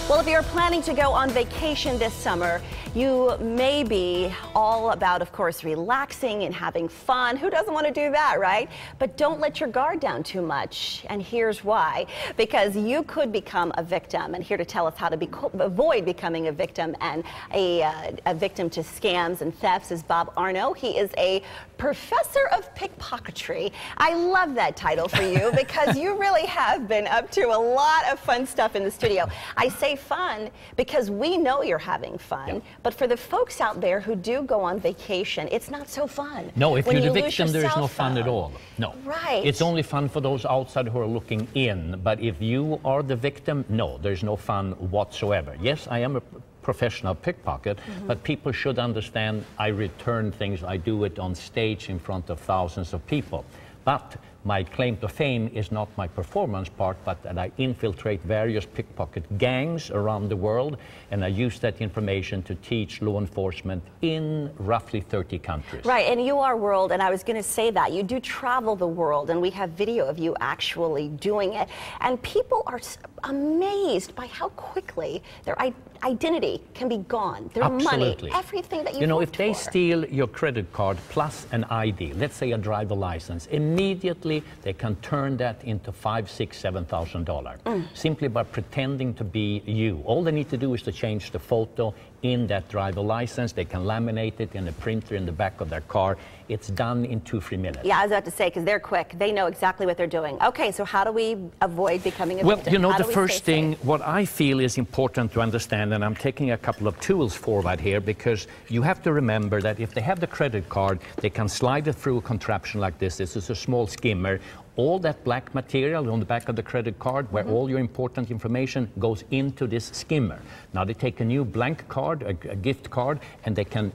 Well, if you're planning to go on vacation this summer, you may be all about, of course, relaxing and having fun. Who doesn't want to do that, right? But don't let your guard down too much. And here's why. Because you could become a victim. And here to tell us how to avoid becoming a victim and a victim to scams and thefts is Bob Arno. He is a professor of pickpocketry. I love that title for you because you really have been up to a lot of fun stuff in the studio. I say fun because we know you're having fun, yep. But for the folks out there who do go on vacation, it's not so fun. No, if you're the victim, there is no fun at all. No. Right. It's only fun for those outside who are looking in. But if you are the victim, no, there's no fun whatsoever. Yes, I am a professional pickpocket, but people should understand I return things. I do it on stage in front of thousands of people. But my claim to fame is not my performance part, but that I infiltrate various pickpocket gangs around the world, and I use that information to teach law enforcement in roughly 30 countries. Right, and you are world, and I was going to say that. You do travel the world, and we have video of you actually doing it. And people are amazed by how quickly their identity can be gone, their Absolutely. money, everything that you know, if they for. steal your credit card plus an ID, let's say a driver license, immediately they can turn that into $5,000, $6,000, $7,000 simply by pretending to be you. All they need to do is to change the photo in that driver license. They can laminate it in a printer in the back of their car. It's done in 2-3 minutes. Yeah, I was about to say, because they're quick. They know exactly what they're doing. Okay, so how do we avoid becoming a victim? Well, you know, how the first thing, safe? what I feel is important to understand, and I'm taking a couple of tools forward here, because you have to remember that if they have the credit card, they can slide it through a contraption like this. This is a small skimmer. All that black material on the back of the credit card, where all your important information goes into this skimmer. Now they take a new blank card, a gift card, and they can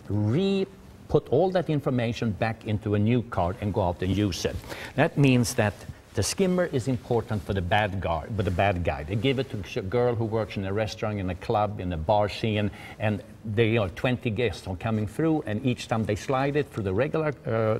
put all that information back into a new card and go out and use it. That means that the skimmer is important for the bad guy. They give it to a girl who works in a restaurant, in a club, in a bar scene, and they are 20 guests are coming through, and each time they slide it through the regular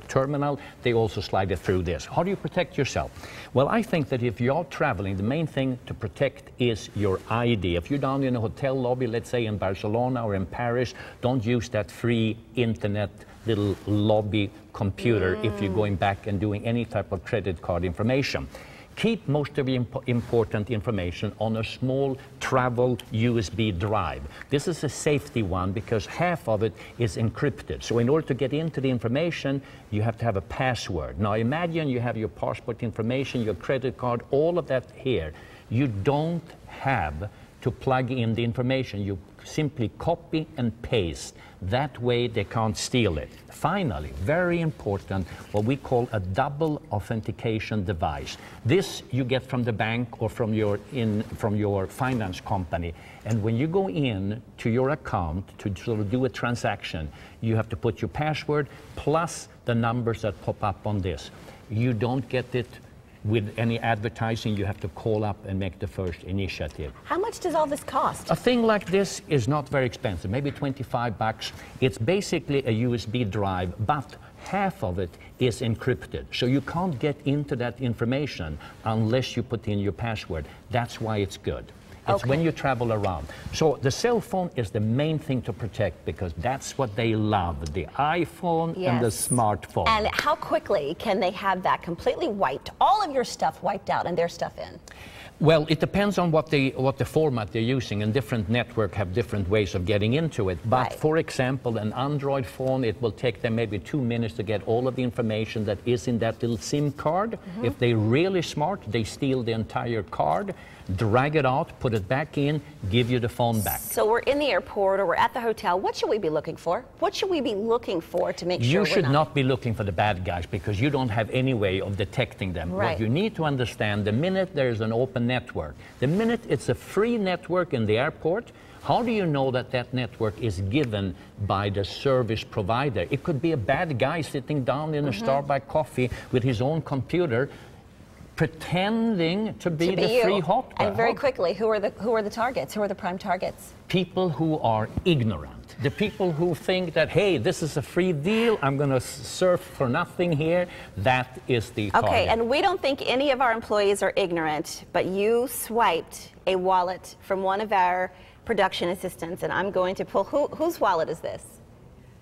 terminal, they also slide it through this. How do you protect yourself? Well, I think that if you're traveling, the main thing to protect is your ID. If you're down in a hotel lobby, let's say in Barcelona or in Paris, don't use that free internet little lobby computer if you're going back and doing any type of credit card information. Keep most of the important information on a small travel USB drive. This is a safety one because half of it is encrypted. So in order to get into the information, you have to have a password. Now imagine you have your passport information, your credit card, all of that here. You don't have to plug in the information. You simply copy and paste. That way they can't steal it. Finally, very important, what we call a double authentication device. This you get from the bank or from your finance company. And when you go in to your account to sort of do a transaction, you have to put your password plus the numbers that pop up on this. You don't get it with any advertising. You have to call up and make the first initiative. How much does all this cost? A thing like this is not very expensive, maybe 25 bucks. It's basically a USB drive, but half of it is encrypted. So you can't get into that information unless you put in your password. That's why it's good. It's when you travel around. So the cell phone is the main thing to protect because that's what they love, the iPhone and the smartphone. And how quickly can they have that completely wiped, all of your stuff wiped out and their stuff in? Well, it depends on what the format they're using, and different networks have different ways of getting into it. But for example, an Android phone, it will take them maybe 2 minutes to get all of the information that is in that little SIM card. If they're really smart, they steal the entire card, drag it out, put it back in, give you the phone back. So we're in the airport or we're at the hotel. What should we be looking for? What should we be looking for to make sure you should not be looking for the bad guys because you don't have any way of detecting them. What you need to understand, the minute there's an open network, the minute it's a free network in the airport, how do you know that that network is given by the service provider? It could be a bad guy sitting down in a Starbucks coffee with his own computer pretending to be the free hot dog. And very quickly, who are the targets? Who are the prime targets? People who are ignorant. The people who think that, hey, this is a free deal, I'm going to surf for nothing here, that is the target. Okay, and we don't think any of our employees are ignorant, but you swiped a wallet from one of our production assistants, and I'm going to pull, whose wallet is this?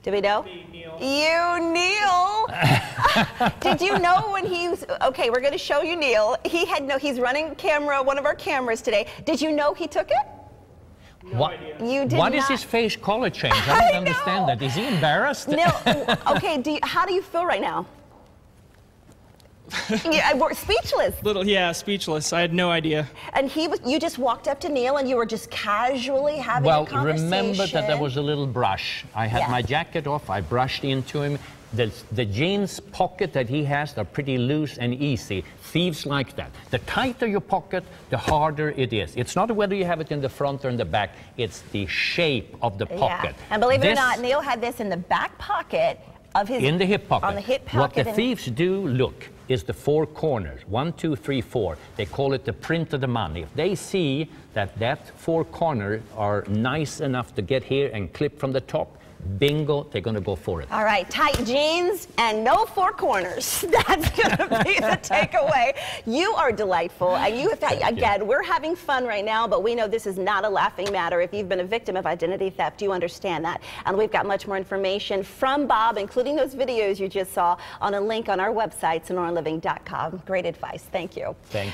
Do we know? Me, Neil. You, Neil! Did you know when okay, we're going to show you Neil. He's running one of our cameras today. Did you know he took it? No idea. You did What not. is his face color change? I don't understand that. Is he embarrassed? Neil, okay, how do you feel right now? We're speechless. Speechless. I had no idea. And you just walked up to Neil and you were just casually having a conversation. Well, remember that there was a little brush. I had my jacket off, I brushed into him. The jeans pocket that he has are pretty loose and easy. Thieves like that. The tighter your pocket, the harder it is. It's not whether you have it in the front or in the back, it's the shape of the pocket. Yeah. And believe it or not, Neil had this in the back pocket of his... In the hip pocket. On the hip pocket. What the thieves do, look, is the 4 corners. 1, 2, 3, 4. They call it the print of the money. If they see that 4 corners are nice enough to get here and clip from the top, bingo, they're going to go for it. All right, tight jeans and no 4 corners. That's going to be the takeaway. You are delightful. And again, we're having fun right now, but we know this is not a laughing matter. If you've been a victim of identity theft, you understand that. And we've got much more information from Bob, including those videos you just saw, on a link on our website, sonoraliving.com. Great advice. Thank you. Thank you.